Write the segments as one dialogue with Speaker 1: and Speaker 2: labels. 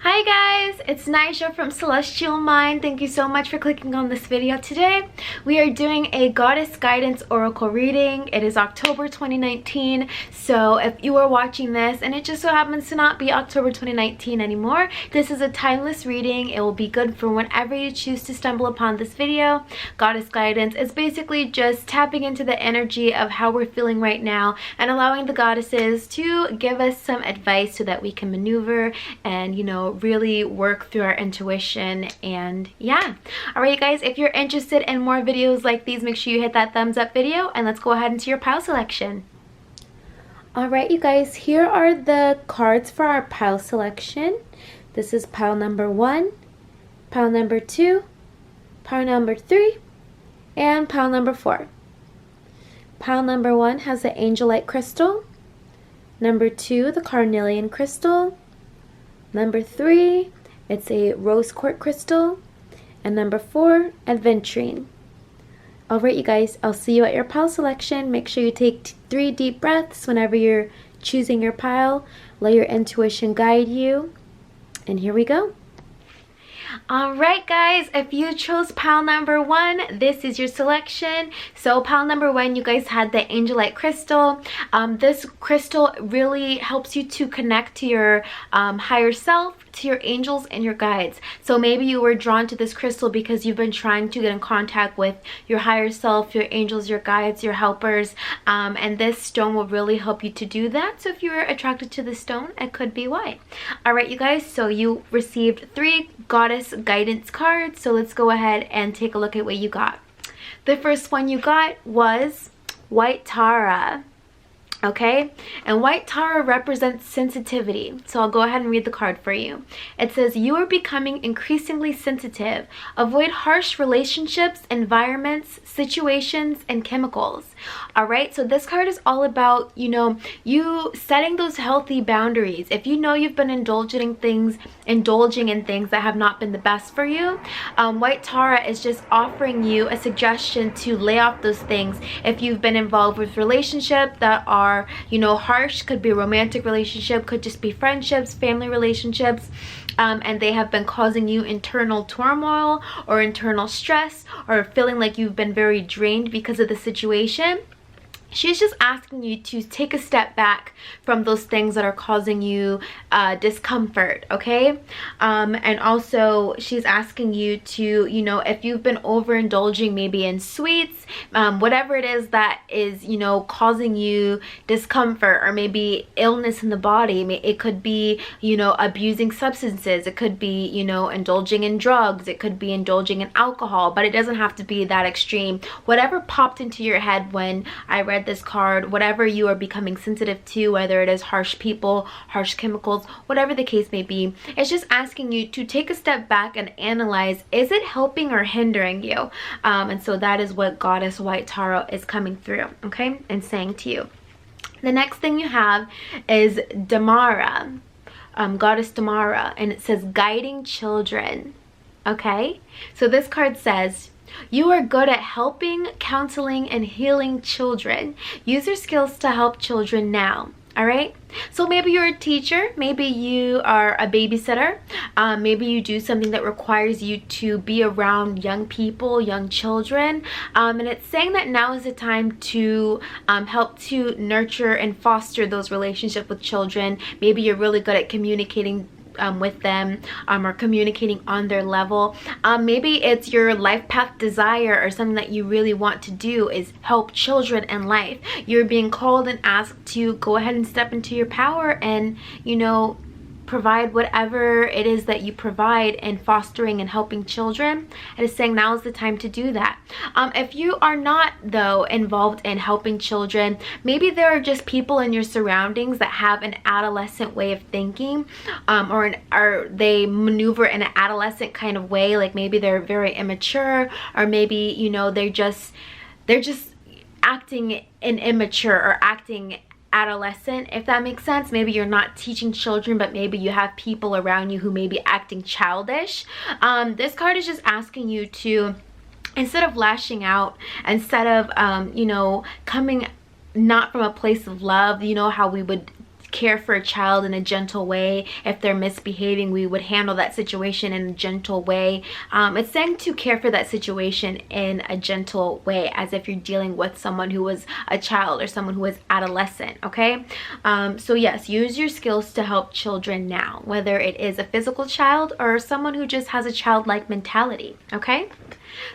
Speaker 1: Hi guys, it's Nisha from Celestial Mind. Thank you so much for clicking on this video today. We are doing a Goddess Guidance Oracle reading. It is October 2019, so if you are watching this and it just so happens to not be October 2019 anymore, this is a timeless reading. It will be good for whenever you choose to stumble upon this video. Goddess Guidance is basically just tapping into the energy of how we're feeling right now and allowing the goddesses to give us some advice so that we can maneuver and, really work through our intuition. And yeah, all right, you guys, if you're interested in more videos like these, make sure you hit that thumbs up video and let's go ahead into your pile selection. All right, you guys, here are the cards for our pile selection. This is pile number 1, pile number 2, pile number 3, and pile number 4. Pile number 1 has the Angelite crystal. Number 2, the carnelian crystal. Number 3, it's a rose quartz crystal. And number 4, aventurine. Alright, you guys, I'll see you at your pile selection. Make sure you take 3 deep breaths whenever you're choosing your pile. Let your intuition guide you. And here we go. Alright guys, if you chose pile number 1, this is your selection. So pile number 1, you guys had the Angelite crystal. This crystal really helps you to connect to your higher self, to your angels and your guides. So maybe you were drawn to this crystal because you've been trying to get in contact with your higher self, your angels, your guides, your helpers, and this stone will really help you to do that. So if you're attracted to the stone, it could be why. Alright, you guys, so you received 3 goddess guidance cards, so let's go ahead and take a look at what you got. The first one you got was White Tara. Okay, and White Tara represents sensitivity. So I'll go ahead and read the card for you. It says, you are becoming increasingly sensitive. Avoid harsh relationships, environments, situations, and chemicals. All right, so this card is all about, you setting those healthy boundaries. If you know you've been indulging in things that have not been the best for you, White Tara is just offering you a suggestion to lay off those things. If you've been involved with relationships that are harsh, could be a romantic relationship, could just be friendships, family relationships, and they have been causing you internal turmoil or internal stress or feeling like you've been very drained because of the situation. She's just asking you to take a step back from those things that are causing you discomfort, okay? And also she's asking you to, if you've been overindulging maybe in sweets, whatever it is that is, causing you discomfort or maybe illness in the body. It could be, abusing substances. It could be, indulging in drugs. It could be indulging in alcohol, but it doesn't have to be that extreme. Whatever popped into your head when I read this card, whatever you are becoming sensitive to, whether it is harsh people, harsh chemicals, whatever the case may be, it's just asking you to take a step back and analyze, is it helping or hindering you? And so that is what Goddess White Tara is coming through, okay, and saying to you. The next thing you have is Damara, Goddess Damara, and it says guiding children. Okay, so this card says, you are good at helping, counseling, and healing children. Use your skills to help children now. All right, so maybe you're a teacher, maybe you are a babysitter, maybe you do something that requires you to be around young people, young children, and it's saying that now is the time to help to nurture and foster those relationships with children. Maybe you're really good at communicating with them or communicating on their level. Maybe it's your life path desire or something that you really want to do is help children in life. You're being called and asked to go ahead and step into your power and provide whatever it is that you provide in fostering and helping children. It is saying now is the time to do that. If you are not, though, involved in helping children, maybe there are just people in your surroundings that have an adolescent way of thinking, or they maneuver in an adolescent kind of way, like maybe they're very immature, or maybe they're just acting immature or acting adolescent, if that makes sense. Maybe you're not teaching children, but maybe you have people around you who may be acting childish. This card is just asking you to, instead of lashing out, instead of coming not from a place of love, how we would care for a child in a gentle way. If they're misbehaving, we would handle that situation in a gentle way. It's saying to care for that situation in a gentle way, as if you're dealing with someone who was a child or someone who was adolescent, okay? So yes, use your skills to help children now, whether it is a physical child or someone who just has a childlike mentality, okay?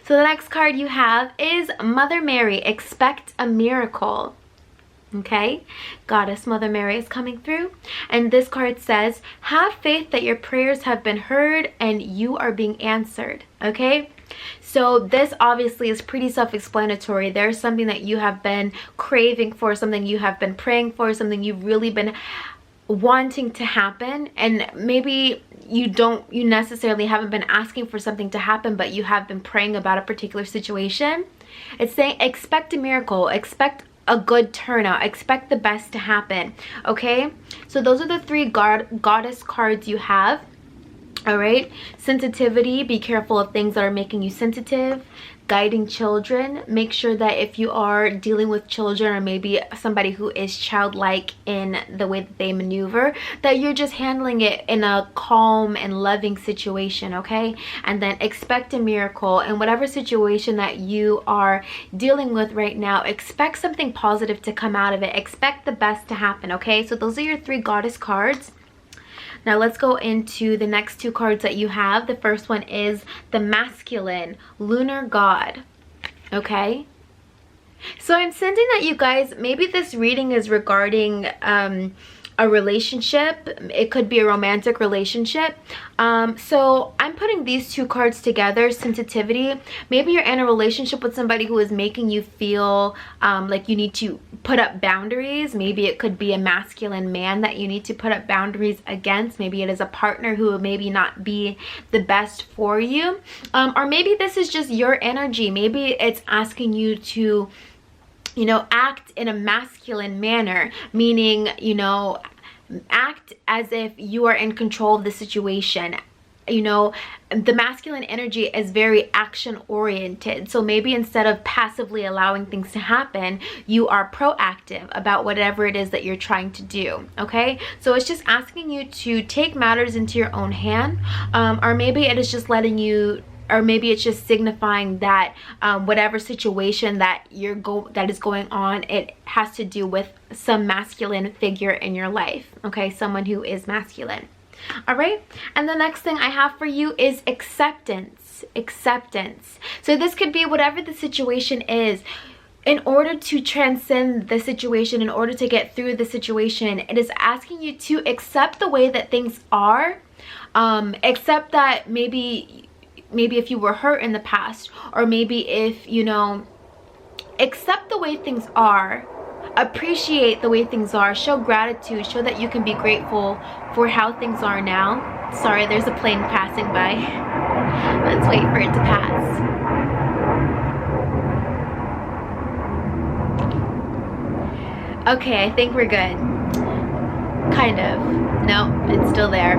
Speaker 1: So the next card you have is Mother Mary, expect a miracle. Okay, Goddess Mother Mary is coming through, and this card says, have faith that your prayers have been heard and you are being answered. Okay, so this obviously is pretty self-explanatory. There's something that you have been craving for, something you have been praying for, something you've really been wanting to happen, and maybe you necessarily haven't been asking for something to happen, but you have been praying about a particular situation. It's saying expect a miracle, expect a good turnout, expect the best to happen. Okay, so those are the three goddess cards you have. All right, sensitivity, be careful of things that are making you sensitive. Guiding children, make sure that if you are dealing with children or maybe somebody who is childlike in the way that they maneuver, that you're just handling it in a calm and loving situation, okay? And then expect a miracle in whatever situation that you are dealing with right now. Expect something positive to come out of it. Expect the best to happen, okay? So those are your three goddess cards. Now let's go into the next two cards that you have. The first one is the masculine lunar god. Okay, so I'm sensing that you guys, maybe this reading is regarding a relationship. It could be a romantic relationship. So I'm putting these two cards together. Sensitivity, maybe you're in a relationship with somebody who is making you feel like you need to put up boundaries. Maybe it could be a masculine man that you need to put up boundaries against. Maybe it is a partner who will maybe not be the best for you, or maybe this is just your energy. Maybe it's asking you to, you know, act in a masculine manner, meaning, you know, act as if you are in control of the situation. You know, the masculine energy is very action oriented. So maybe instead of passively allowing things to happen, you are proactive about whatever it is that you're trying to do. Okay, so it's just asking you to take matters into your own hand, or maybe it is just letting you, or maybe it's just signifying that whatever situation that that is going on, it has to do with some masculine figure in your life. Okay, someone who is masculine. All right, and the next thing I have for you is acceptance. Acceptance. So this could be whatever the situation is. In order to transcend the situation, in order to get through the situation, it is asking you to accept the way that things are. Accept that maybe if you were hurt in the past, or maybe if, you know, accept the way things are, appreciate the way things are, show gratitude, show that you can be grateful for how things are now. Sorry, there's a plane passing by. Let's wait for it to pass. Okay, I think we're good. Kind of. No, it's still there.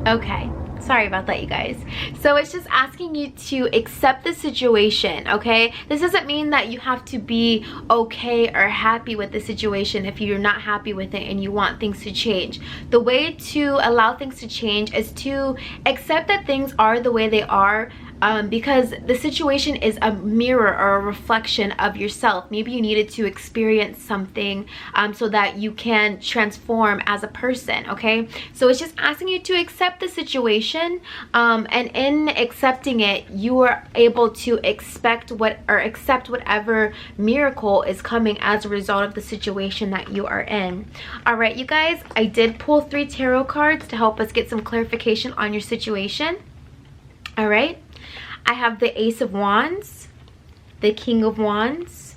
Speaker 1: Okay, sorry about that, you guys. So it's just asking you to accept the situation, okay? This doesn't mean that you have to be okay or happy with the situation if you're not happy with it and you want things to change. The way to allow things to change is to accept that things are the way they are, because the situation is a mirror or a reflection of yourself. Maybe you needed to experience something so that you can transform as a person, okay? So it's just asking you to accept the situation, and in accepting it, you are able to accept whatever miracle is coming as a result of the situation that you are in. All right, you guys, I did pull 3 tarot cards to help us get some clarification on your situation. All right, I have the Ace of Wands, the King of Wands,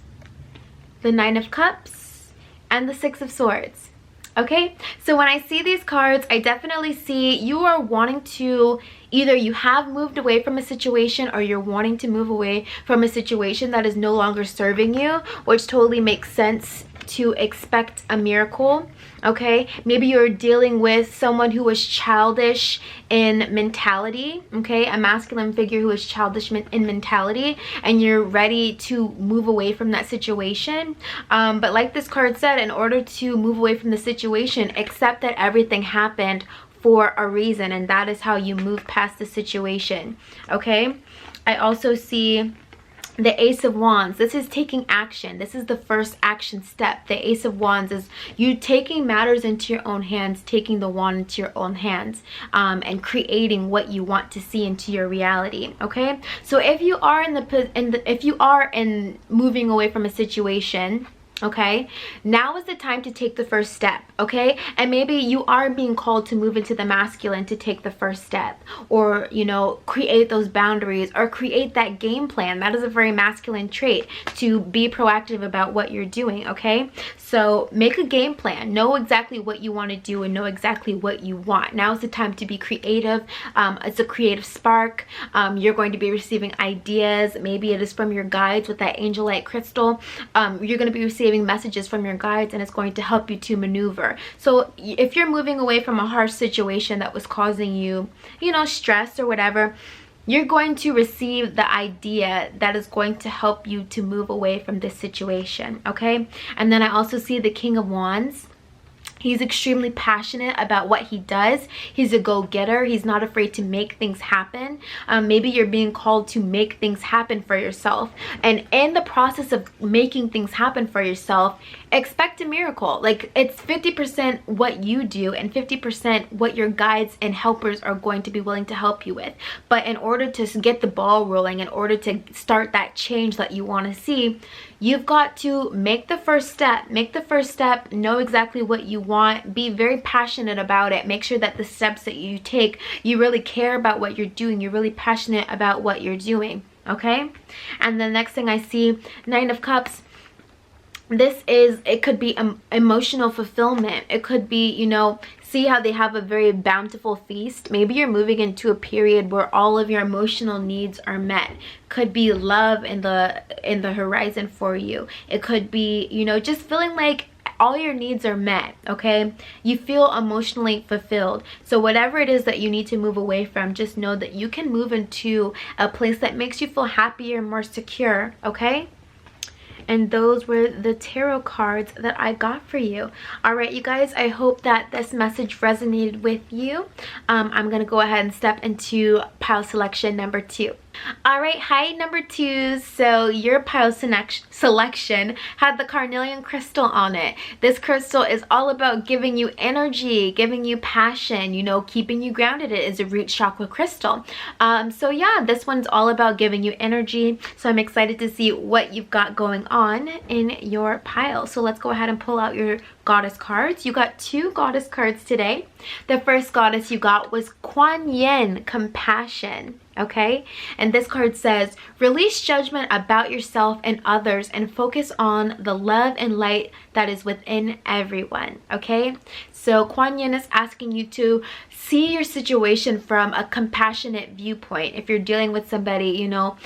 Speaker 1: the Nine of Cups, and the Six of Swords. Okay, so when I see these cards, I definitely see you are wanting to, either you have moved away from a situation or you're wanting to move away from a situation that is no longer serving you, which totally makes sense to expect a miracle, okay? Maybe you're dealing with someone who is childish in mentality, okay? A masculine figure who is childish in mentality, and you're ready to move away from that situation. But like this card said, in order to move away from the situation, accept that everything happened for a reason, and that is how you move past the situation, okay? I also see the Ace of Wands. This is taking action. This is the first action step. The Ace of Wands is you taking matters into your own hands, taking the wand into your own hands, and creating what you want to see into your reality, okay? So if you are if you are in moving away from a situation, okay, now is the time to take the first step, okay? And maybe you are being called to move into the masculine, to take the first step, or, you know, create those boundaries, or create that game plan. That is a very masculine trait, to be proactive about what you're doing, okay? So make a game plan, know exactly what you want to do, and know exactly what you want. Now is the time to be creative. It's a creative spark. You're going to be receiving ideas. Maybe it is from your guides with that angel light crystal. You're going to be receiving messages from your guides, and it's going to help you to maneuver. So if you're moving away from a harsh situation that was causing you, you know, stress or whatever, you're going to receive the idea that is going to help you to move away from this situation, okay? And then I also see the King of Wands. He's extremely passionate about what he does. He's a go-getter. He's not afraid to make things happen. Maybe you're being called to make things happen for yourself. And in the process of making things happen for yourself, expect a miracle. Like, it's 50% what you do and 50% what your guides and helpers are going to be willing to help you with. But in order to get the ball rolling, in order to start that change that you want to see, you've got to make the first step. Make the first step. Know exactly what you want. Be very passionate about it. Make sure that the steps that you take, you really care about what you're doing. You're really passionate about what you're doing, okay? And the next thing I see, Nine of Cups. This is, it could be emotional fulfillment. It could be, you know, see how they have a very bountiful feast. Maybe you're moving into a period where all of your emotional needs are met. Could be love in the horizon for you. It could be, you know, just feeling like all your needs are met, okay? You feel emotionally fulfilled. So whatever it is that you need to move away from, just know that you can move into a place that makes you feel happier, more secure, okay? And those were the tarot cards that I got for you. All right, you guys, I hope that this message resonated with you. I'm gonna go ahead and step into pile selection number 2. All right, hi number 2. So your pile selection had the carnelian crystal on it. This crystal is all about giving you energy, giving you passion, you know, keeping you grounded. It is a root chakra crystal. So yeah, this one's all about giving you energy. So I'm excited to see what you've got going on in your pile. So let's go ahead and pull out your goddess cards. You got 2 goddess cards today. The first goddess you got was Kuan Yin, compassion. Okay, and this card says, release judgment about yourself and others and focus on the love and light that is within everyone. Okay, so Kuan Yin is asking you to see your situation from a compassionate viewpoint. If you're dealing with somebody, you know,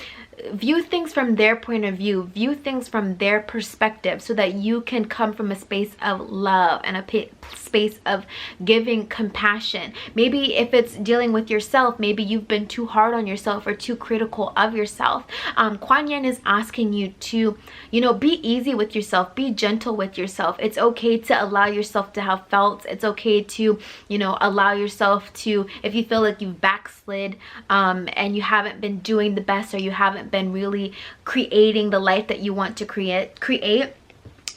Speaker 1: view things from their point of view, view things from their perspective, so that you can come from a space of love and a space of giving compassion. Maybe if it's dealing with yourself, maybe you've been too hard on yourself or too critical of yourself. Kuan Yin is asking you to, you know, be easy with yourself, be gentle with yourself. It's okay to allow yourself to have faults. It's okay to, you know, allow yourself to, if you feel like you've backslid and you haven't been doing the best, or you haven't been really creating the life that you want to create.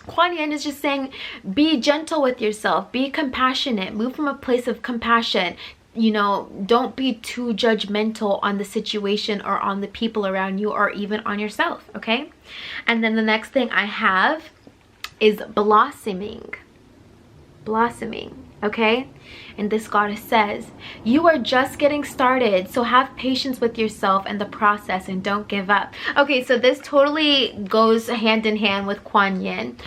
Speaker 1: Kuan Yin is just saying, be gentle with yourself, be compassionate, move from a place of compassion. You know, don't be too judgmental on the situation or on the people around you, or even on yourself, okay? And then the next thing I have is blossoming. Blossoming, okay? And this goddess says, you are just getting started, so have patience with yourself and the process and don't give up. Okay, so this totally goes hand in hand with Kuan Yin.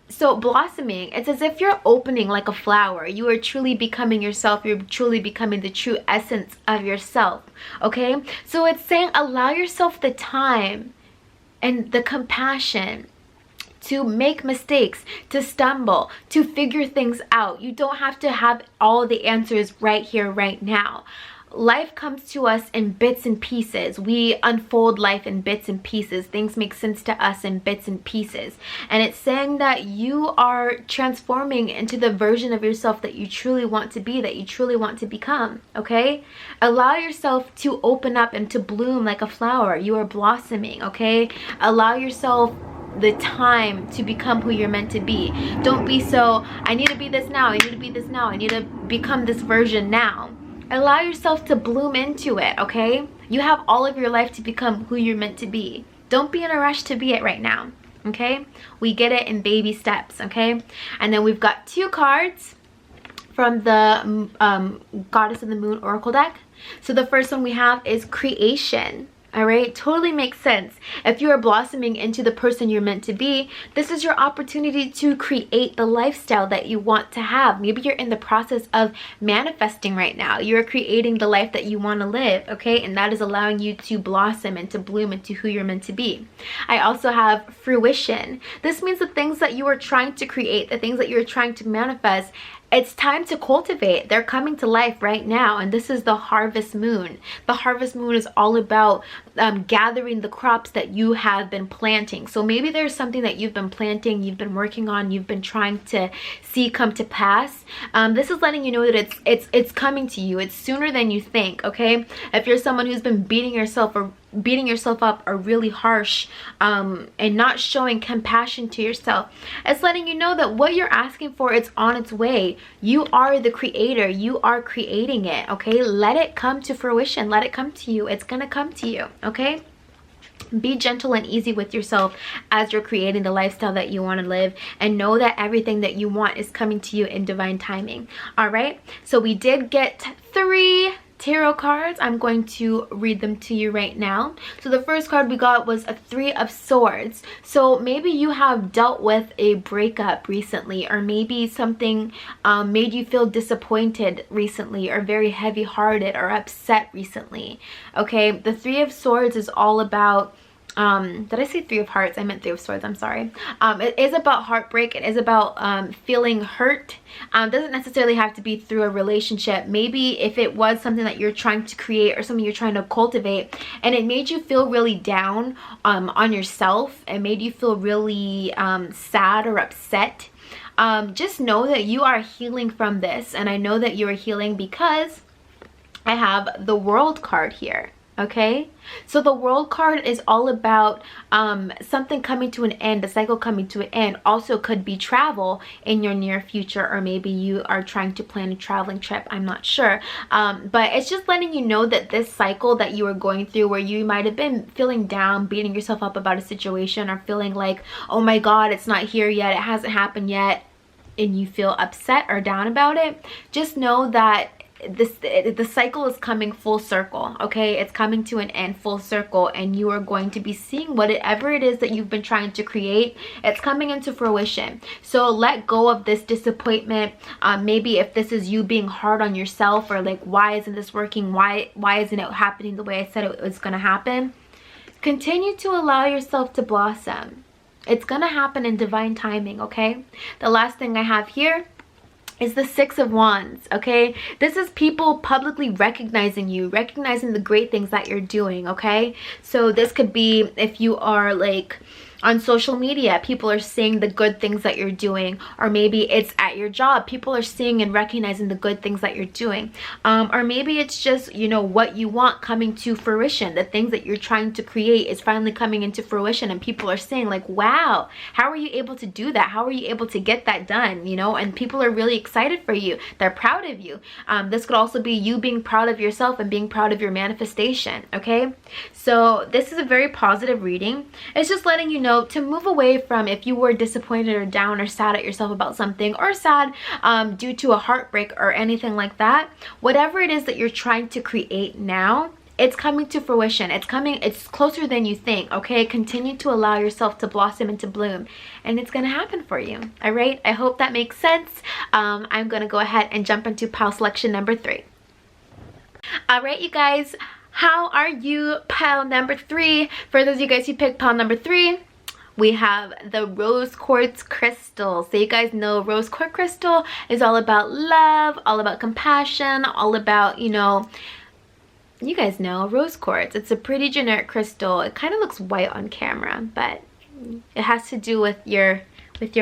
Speaker 1: So blossoming, it's as if you're opening like a flower. You are truly becoming yourself. You're truly becoming the true essence of yourself, okay? So it's saying, allow yourself the time and the compassion to make mistakes, to stumble, to figure things out. You don't have to have all the answers right here, right now. Life comes to us in bits and pieces. We unfold life in bits and pieces. Things make sense to us in bits and pieces. And it's saying that you are transforming into the version of yourself that you truly want to be, that you truly want to become, okay? Allow yourself to open up and to bloom like a flower. You are blossoming, okay? Allow yourself the time to become who you're meant to be. Don't be so, I need to be this now, I need to be this now, I need to become this version now. Allow yourself to bloom into it, okay? You have all of your life to become who you're meant to be. Don't be in a rush to be it right now, okay? We get it in baby steps, okay? And then we've got 2 cards from the Goddess of the Moon Oracle deck. So the first one we have is creation. All right, totally makes sense. If you are blossoming into the person you're meant to be, this is your opportunity to create the lifestyle that you want to have. Maybe you're in the process of manifesting right now. You're creating the life that you want to live, okay? And that is allowing you to blossom and to bloom into who you're meant to be. I also have fruition. This means the things that you are trying to create, the things that you're trying to manifest, it's time to cultivate. They're coming to life right now, and this is the harvest moon. The harvest moon is all about gathering the crops that you have been planting. So maybe there's something that you've been planting, you've been working on, you've been trying to see come to pass. This is letting you know that it's coming to you. It's sooner than you think, okay? If you're someone who's been beating yourself up or really harsh and not showing compassion to yourself, it's letting you know that what you're asking for, it's on its way. You are the creator. You are creating it, okay? Let it come to fruition. Let it come to you. It's gonna come to you, okay? Be gentle and easy with yourself as you're creating the lifestyle that you want to live, and know that everything that you want is coming to you in divine timing. All right, so we did get 3 tarot cards. I'm going to read them to you right now. So the first card we got was a 3 of Swords. So maybe you have dealt with a breakup recently, or maybe something made you feel disappointed recently, or very heavy-hearted or upset recently. Okay, the 3 of Swords is all about did I say 3 of Hearts? I meant 3 of Swords, I'm sorry. It is about heartbreak. It is about feeling hurt. Doesn't necessarily have to be through a relationship. Maybe if it was something that you're trying to create or something you're trying to cultivate, and it made you feel really down on yourself, and made you feel really sad or upset, just know that you are healing from this. And I know that you are healing because I have the World card here. Okay, so the World card is all about something coming to an end, a cycle coming to an end. Also could be travel in your near future, or maybe you are trying to plan a traveling trip. I'm not sure, but it's just letting you know that this cycle that you are going through, where you might have been feeling down, beating yourself up about a situation, or feeling like, oh my god, it's not here yet, it hasn't happened yet, and you feel upset or down about it, just know that the cycle is coming full circle, okay? It's coming to an end full circle, and you are going to be seeing whatever it is that you've been trying to create. It's coming into fruition. So let go of this disappointment. Maybe if this is you being hard on yourself, or like, why isn't this working? Why isn't it happening the way I said it was gonna happen? Continue to allow yourself to blossom. It's gonna happen in divine timing, okay? The last thing I have here is the 6 of Wands, okay? This is people publicly recognizing you, recognizing the great things that you're doing, okay? So this could be if you are like on social media, people are seeing the good things that you're doing, or maybe it's at your job, people are seeing and recognizing the good things that you're doing, or maybe it's just, you know, what you want coming to fruition. The things that you're trying to create is finally coming into fruition, and people are saying like, wow, how are you able to do that? How are you able to get that done? You know, and people are really excited for you. They're proud of you. This could also be you being proud of yourself and being proud of your manifestation, okay? So this is a very positive reading. It's just letting you know to move away from, if you were disappointed or down or sad at yourself about something, or sad due to a heartbreak or anything like that, whatever it is that you're trying to create now, it's coming to fruition. It's coming, it's closer than you think, okay? Continue to allow yourself to blossom and to bloom, and it's gonna happen for you. All right, I hope that makes sense. I'm gonna go ahead and jump into pile selection number 3. All right, you guys, how are you, pile number 3? For those of you guys who picked pile number 3, we have the rose quartz crystal. So you guys know rose quartz crystal is all about love, all about compassion, all about, you know, you guys know rose quartz. It's a pretty generic crystal. It kind of looks white on camera, but it has to do with your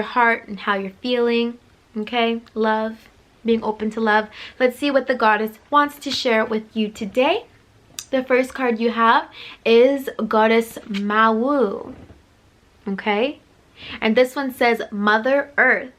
Speaker 1: heart and how you're feeling. Okay, love, being open to love. Let's see what the goddess wants to share with you today. The first card you have is Goddess Mawu. Okay, and this one says Mother Earth.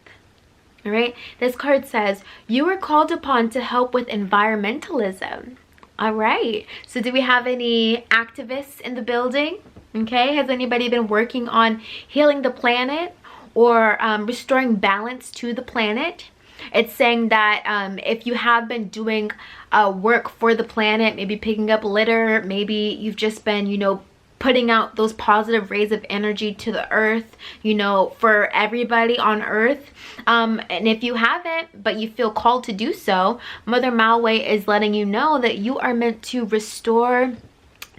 Speaker 1: All right, this card says you are called upon to help with environmentalism. All right, so do we have any activists in the building? Okay, has anybody been working on healing the planet or restoring balance to the planet? It's saying that if you have been doing work for the planet, maybe picking up litter, maybe you've just been, you know, putting out those positive rays of energy to the earth, you know, for everybody on earth. And if you haven't, but you feel called to do so, Mother Mawu is letting you know that you are meant to restore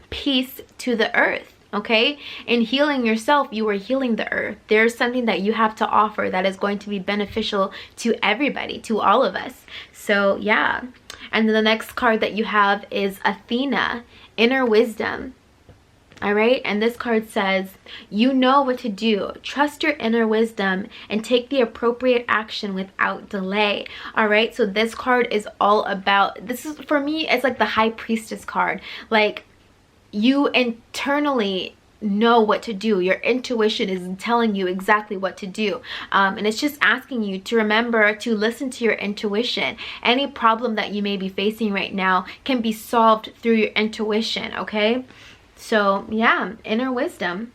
Speaker 1: peace to the earth. Okay, in healing yourself, you are healing the earth. There's something that you have to offer that is going to be beneficial to everybody, to all of us. So yeah. And then the next card that you have is Athena, Inner Wisdom. All right, and this card says, you know what to do. Trust your inner wisdom and take the appropriate action without delay. All right, so this card is all about, this is, for me, it's like the High Priestess card. Like, you internally know what to do. Your intuition is telling you exactly what to do. And it's just asking you to remember to listen to your intuition. Any problem that you may be facing right now can be solved through your intuition, okay? So yeah, inner wisdom.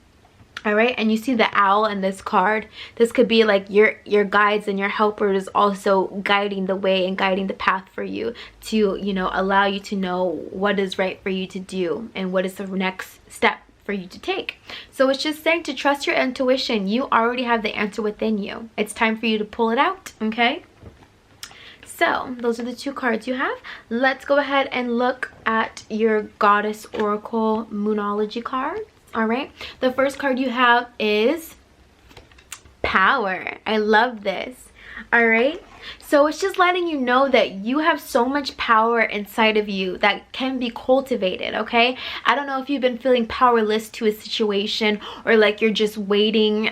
Speaker 1: All right, and you see the owl in this card. This could be like your guides and your helpers also guiding the way and guiding the path for you to, you know, allow you to know what is right for you to do and what is the next step for you to take. So it's just saying to trust your intuition. You already have the answer within you. It's time for you to pull it out, okay? So those are the two cards you have. Let's go ahead and look at your Goddess Oracle Moonology card. All right, the first card you have is Power. I love this. All right, so it's just letting you know that you have so much power inside of you that can be cultivated. Okay, I don't know if you've been feeling powerless to a situation, or like you're just waiting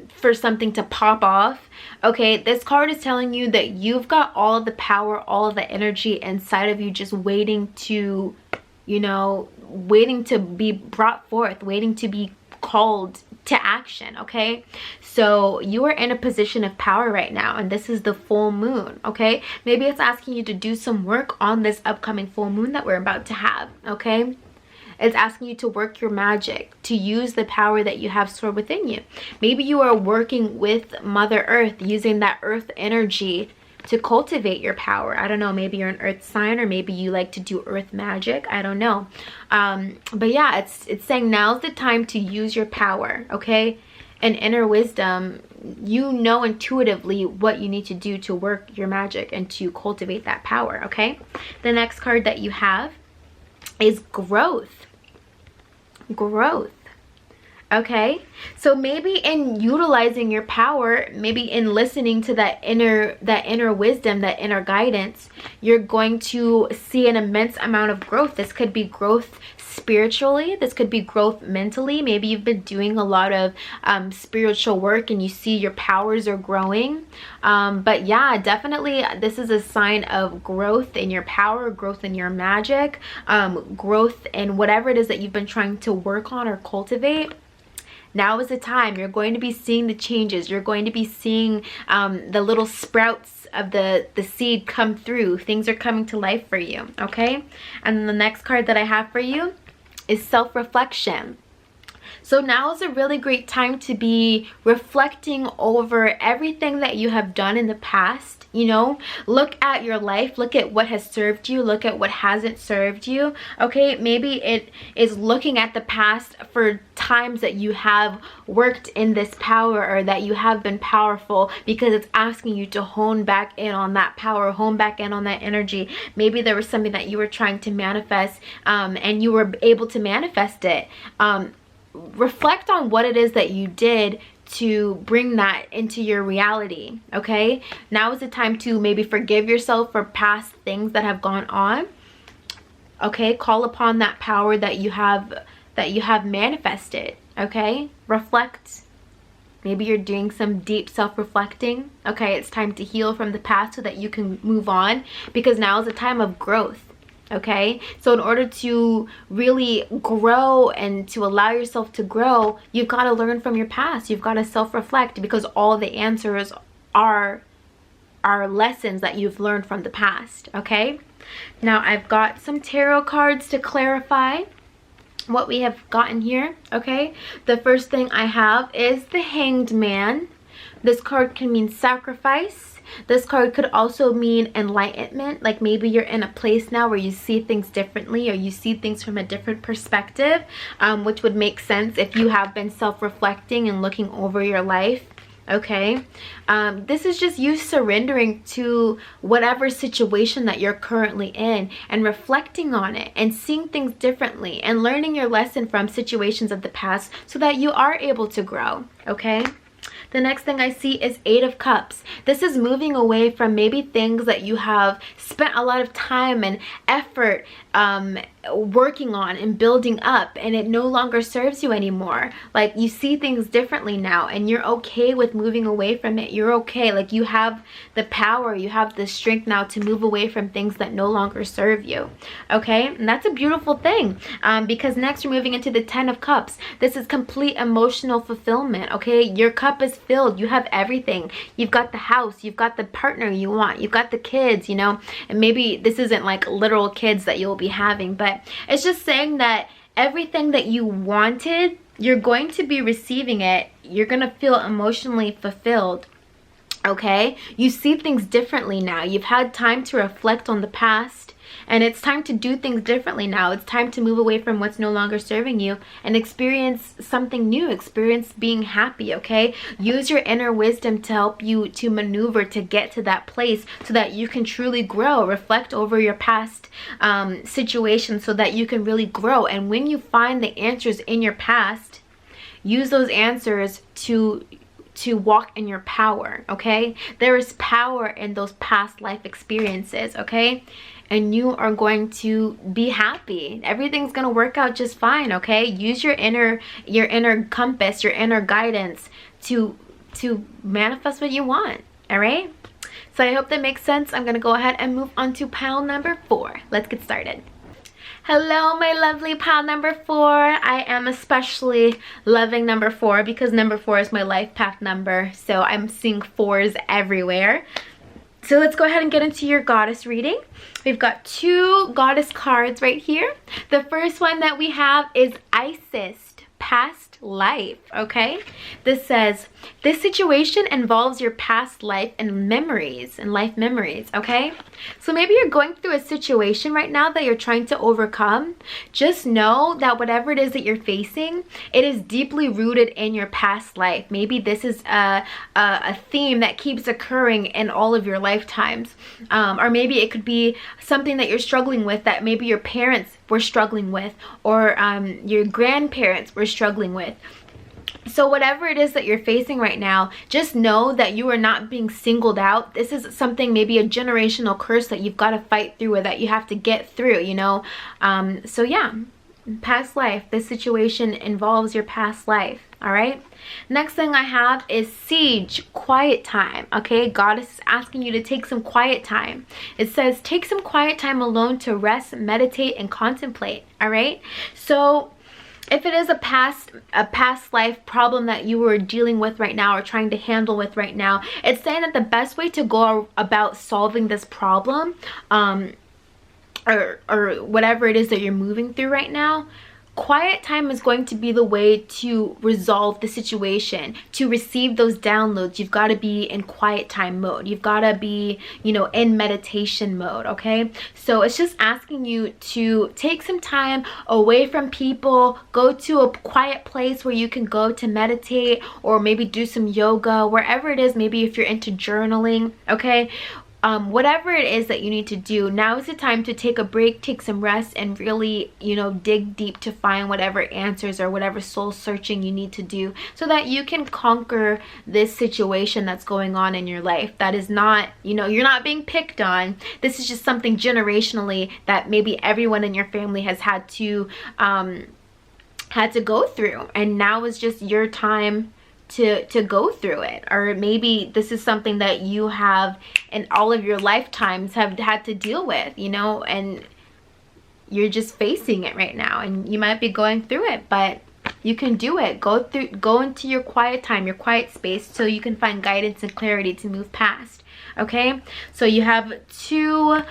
Speaker 1: for something to pop off. Okay, this card is telling you that you've got all of the power, all of the energy inside of you, just waiting to, you know, waiting to be brought forth, waiting to be called to action. Okay, so you are in a position of power right now, and this is the full moon. Okay, maybe it's asking you to do some work on this upcoming full moon that we're about to have. Okay, it's asking you to work your magic, to use the power that you have stored within you. Maybe you are working with Mother Earth, using that earth energy to cultivate your power. I don't know, maybe you're an earth sign, or maybe you like to do earth magic. I don't know. But yeah, it's saying now's the time to use your power, okay? And inner wisdom, you know intuitively what you need to do to work your magic and to cultivate that power, okay? The next card that you have is Growth. Growth. Okay, so maybe in utilizing your power, maybe in listening to that inner wisdom, that inner guidance, you're going to see an immense amount of growth. This could be growth spiritually, this could be growth mentally. Maybe you've been doing a lot of spiritual work and you see your powers are growing. But yeah, definitely this is a sign of growth in your power, growth in your magic, growth in whatever it is that you've been trying to work on or cultivate. Now is the time. You're going to be seeing the changes. You're going to be seeing the little sprouts of the seed come through. Things are coming to life for you, okay? And then the next card that I have for you is Self-Reflection. So now is a really great time to be reflecting over everything that you have done in the past. You know, look at your life, look at what has served you, look at what hasn't served you. Okay, maybe it is looking at the past for times that you have worked in this power, or that you have been powerful, because it's asking you to hone back in on that power, hone back in on that energy. Maybe there was something that you were trying to manifest and you were able to manifest it. reflect on what it is that you did to bring that into your reality. Okay, now is the time to maybe forgive yourself for past things that have gone on. Okay, call upon that power that you have manifested. Okay, reflect. Maybe you're doing some deep self-reflecting. Okay, it's time to heal from the past so that you can move on, because now is a time of growth. Okay, so in order to really grow and to allow yourself to grow, you've got to learn from your past. You've got to self-reflect, because all the answers are lessons that you've learned from the past. Okay, now I've got some tarot cards to clarify what we have gotten here. Okay, the first thing I have is the Hanged Man. This card can mean sacrifice. This card could also mean enlightenment, like maybe you're in a place now where you see things differently, or you see things from a different perspective, which would make sense if you have been self-reflecting and looking over your life. Okay, this is just you surrendering to whatever situation that you're currently in and reflecting on it and seeing things differently and learning your lesson from situations of the past so that you are able to grow. Okay, the next thing I see is Eight of Cups. This is moving away from maybe things that you have spent a lot of time and effort working on and building up, and it no longer serves you anymore. Like, you see things differently now and you're okay with moving away from it. You're okay, like you have the power, you have the strength now to move away from things that no longer serve you. Okay, and that's a beautiful thing, because next we're moving into the Ten of Cups. This is complete emotional fulfillment. Okay, your cup is filled. You have everything. You've got the house, you've got the partner you want, you've got the kids, you know, and maybe this isn't like literal kids that you'll be having, but it's just saying that everything that you wanted, you're going to be receiving it. You're going to feel emotionally fulfilled. Okay, you see things differently now. You've had time to reflect on the past, and it's time to do things differently now. It's time to move away from what's no longer serving you and experience something new. Experience being happy. Okay, use your inner wisdom to help you to maneuver to get to that place so that you can truly grow. Reflect over your past situations so that you can really grow. And when you find the answers in your past, use those answers to walk in your power. Okay, there is power in those past life experiences. Okay, and you are going to be happy. Everything's gonna work out just fine. Okay, use your inner compass, your inner guidance to manifest what you want. All right, so I hope that makes sense. I'm gonna go ahead and move on to pile number 4. Let's get started. Hello, my lovely pile number 4. I am especially loving number 4 because number 4 is my life path number. So I'm seeing 4s everywhere. So let's go ahead and get into your goddess reading. We've got 2 goddess cards right here. The first one that we have is Isis, past life. Okay, this says this situation involves your past life and memories and life memories. Okay, so maybe you're going through a situation right now that you're trying to overcome. Just know that whatever it is that you're facing, it is deeply rooted in your past life. Maybe this is a theme that keeps occurring in all of your lifetimes, or maybe it could be something that you're struggling with that maybe your parents were struggling with, or your grandparents were struggling with. So whatever it is that you're facing right now, just know that you are not being singled out. This is something, maybe a generational curse that you've got to fight through, or that you have to get through, you know. So yeah, past life. This situation involves your past life. All right, next thing I have is Siege, quiet time. Okay, Goddess is asking you to take some quiet time. It says take some quiet time alone to rest, meditate, and contemplate. All right, so if it is a past life problem that you were dealing with right now or trying to handle with right now, it's saying that the best way to go about solving this problem, or whatever it is that you're moving through right now, quiet time is going to be the way to resolve the situation. To receive those downloads, you've got to be in quiet time mode. You've got to be, you know, in meditation mode. Okay, so it's just asking you to take some time away from people, go to a quiet place where you can go to meditate, or maybe do some yoga, wherever it is. Maybe if you're into journaling. Okay, whatever it is that you need to do, now is the time to take a break, take some rest, and really, you know, dig deep to find whatever answers or whatever soul searching you need to do so that you can conquer this situation that's going on in your life. That is not, you know, you're not being picked on. This is just something generationally that maybe everyone in your family has had to go through, and now is just your time to go through it. Or maybe this is something that you have in all of your lifetimes have had to deal with, you know, and you're just facing it right now, and you might be going through it, but you can do it. Go into your quiet time, your quiet space, so you can find guidance and clarity to move past. Okay, so you have two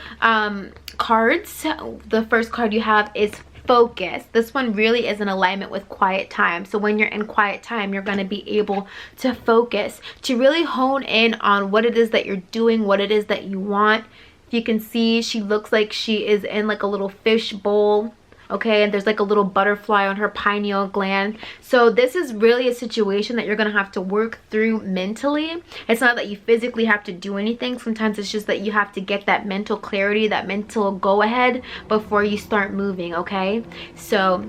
Speaker 1: cards. The first card you have is focus. This one really is in alignment with quiet time. So when you're in quiet time, you're going to be able to focus, to really hone in on what it is that you're doing, what it is that you want. If you can see, she looks like she is in like a little fish bowl. Okay, and there's like a little butterfly on her pineal gland. So this is really a situation that you're gonna have to work through mentally. It's not that you physically have to do anything. Sometimes it's just that you have to get that mental clarity, that mental go ahead before you start moving. Okay, so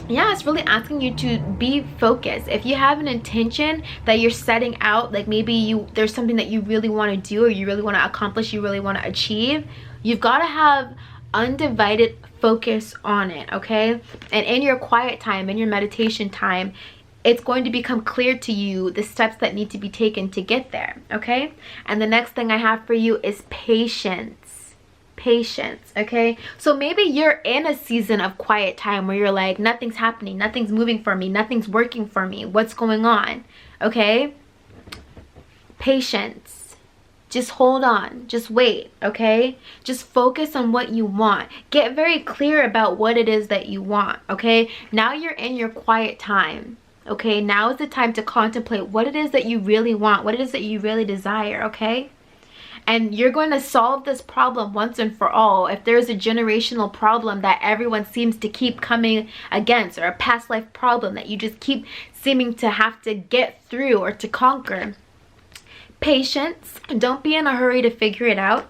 Speaker 1: yeah, it's really asking you to be focused. If you have an intention that you're setting out, like maybe there's something that you really want to do, or you really want to accomplish, you really want to achieve, you've got to have undivided focus on it. Okay, and in your quiet time, in your meditation time, it's going to become clear to you the steps that need to be taken to get there. Okay, and the next thing I have for you is patience. Okay, so maybe you're in a season of quiet time where you're like, nothing's happening, nothing's moving for me, nothing's working for me, what's going on? Okay, patience. Just hold on, just wait. Okay, just focus on what you want. Get very clear about what it is that you want. Okay, now you're in your quiet time. Okay, now is the time to contemplate what it is that you really want, what it is that you really desire. Okay, and you're going to solve this problem once and for all. If there's a generational problem that everyone seems to keep coming against, or a past life problem that you just keep seeming to have to get through or to conquer, patience. Don't be in a hurry to figure it out,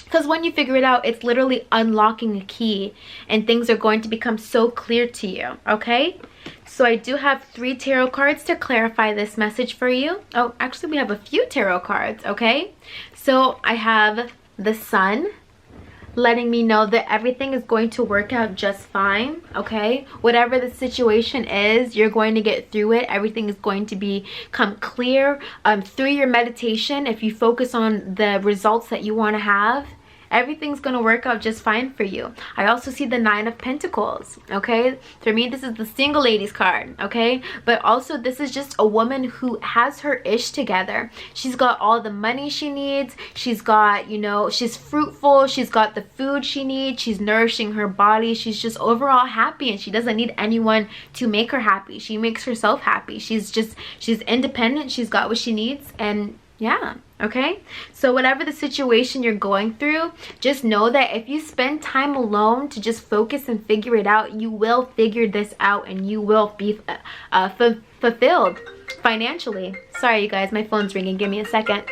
Speaker 1: because when you figure it out, it's literally unlocking a key and things are going to become so clear to you. Okay, so I do have 3 tarot cards to clarify this message for you. Oh, actually we have a few tarot cards. Okay, so I have the Sun, letting me know that everything is going to work out just fine. Okay, whatever the situation is, you're going to get through it. Everything is going to become clear through your meditation. If you focus on the results that you want to have, everything's going to work out just fine for you. I also see the 9 of Pentacles. Okay, for me this is the single ladies card. Okay, but also this is just a woman who has her ish together. She's got all the money she needs, she's got, you know, she's fruitful, she's got the food she needs, she's nourishing her body, she's just overall happy, and she doesn't need anyone to make her happy. She makes herself happy. She's independent, she's got what she needs, and yeah. Okay, so whatever the situation you're going through, just know that if you spend time alone to just focus and figure it out, you will figure this out, and you will be fulfilled financially. Sorry you guys, my phone's ringing, give me a second.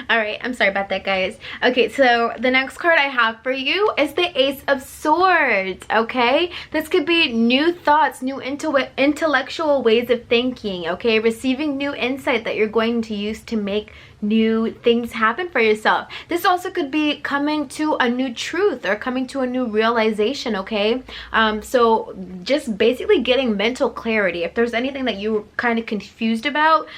Speaker 1: All right, I'm sorry about that, guys. Okay, so the next card I have for you is the Ace of Swords. Okay, this could be new thoughts, new intellectual ways of thinking. Okay, receiving new insight that you're going to use to make new things happen for yourself. This also could be coming to a new truth or coming to a new realization. Okay, so just basically getting mental clarity. If there's anything that you're kind of confused about,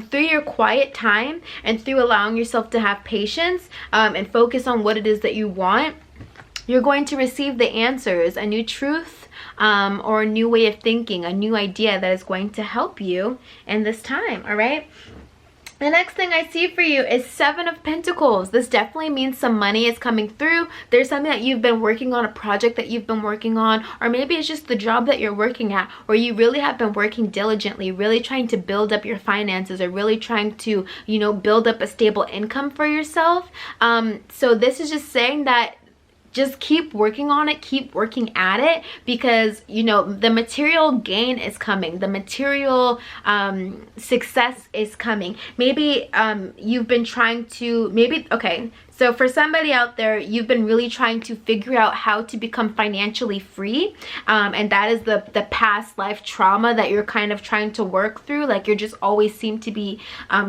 Speaker 1: through your quiet time and through allowing yourself to have patience and focus on what it is that you want, you're going to receive the answers, a new truth or a new way of thinking, a new idea that is going to help you in this time. All right, the next thing I see for you is 7 of Pentacles. This definitely means some money is coming through. There's something that you've been working on, a project that you've been working on, or maybe it's just the job that you're working at, where you really have been working diligently, really trying to build up your finances, or really trying to, you know, build up a stable income for yourself. So this is just saying that just keep working on it, keep working at it, because you know the material gain is coming, the material success is coming. Maybe you've been trying to, okay, so for somebody out there, you've been really trying to figure out how to become financially free, and that is the past life trauma that you're kind of trying to work through. Like you're just always seem to be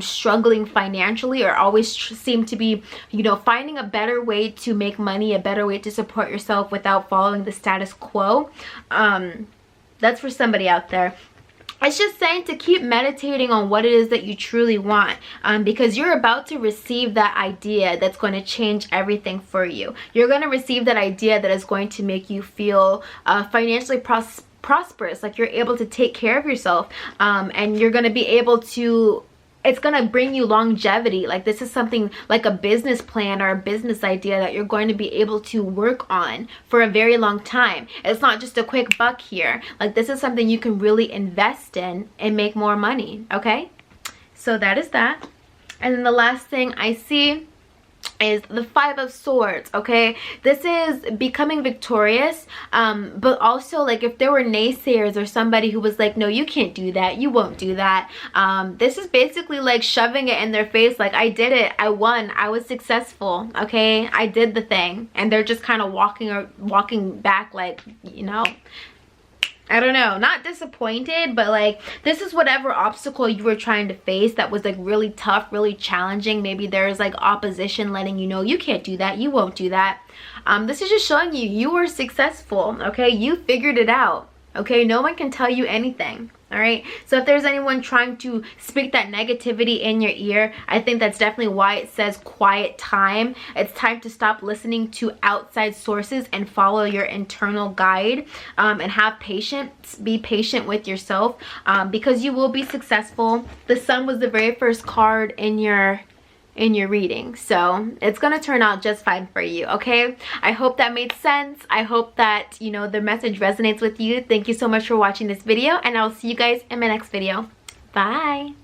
Speaker 1: struggling financially, or always seem to be, you know, finding a better way to make money, a better way to support yourself without following the status quo. That's for somebody out there. It's just saying to keep meditating on what it is that you truly want, because you're about to receive that idea that's going to change everything for you. You're going to receive that idea that is going to make you feel financially prosperous, like you're able to take care of yourself, and you're going to be able to, it's going to bring you longevity. Like this is something like a business plan or a business idea that you're going to be able to work on for a very long time. It's not just a quick buck here. Like this is something you can really invest in and make more money. Okay, so that is that. And then the last thing I see is the Five of Swords. Okay, this is becoming victorious, but also like if there were naysayers or somebody who was like, no, you can't do that, you won't do that, this is basically like shoving it in their face, like I did it, I won, I was successful, okay, I did the thing. And they're just kind of walking back, like, you know, I don't know, not disappointed, but like this is whatever obstacle you were trying to face that was like really tough, really challenging. Maybe there's like opposition letting you know you can't do that, you won't do that. This is just showing you were successful, okay? You figured it out, okay? No one can tell you anything. All right, so if there's anyone trying to speak that negativity in your ear, I think that's definitely why it says quiet time. It's time to stop listening to outside sources and follow your internal guide, and have patience. Be patient with yourself, because you will be successful. The Sun was the very first card in your reading, so it's gonna turn out just fine for you. Okay, I hope that made sense. I hope that, you know, the message resonates with you. Thank you so much for watching this video, and I'll see you guys in my next video. Bye.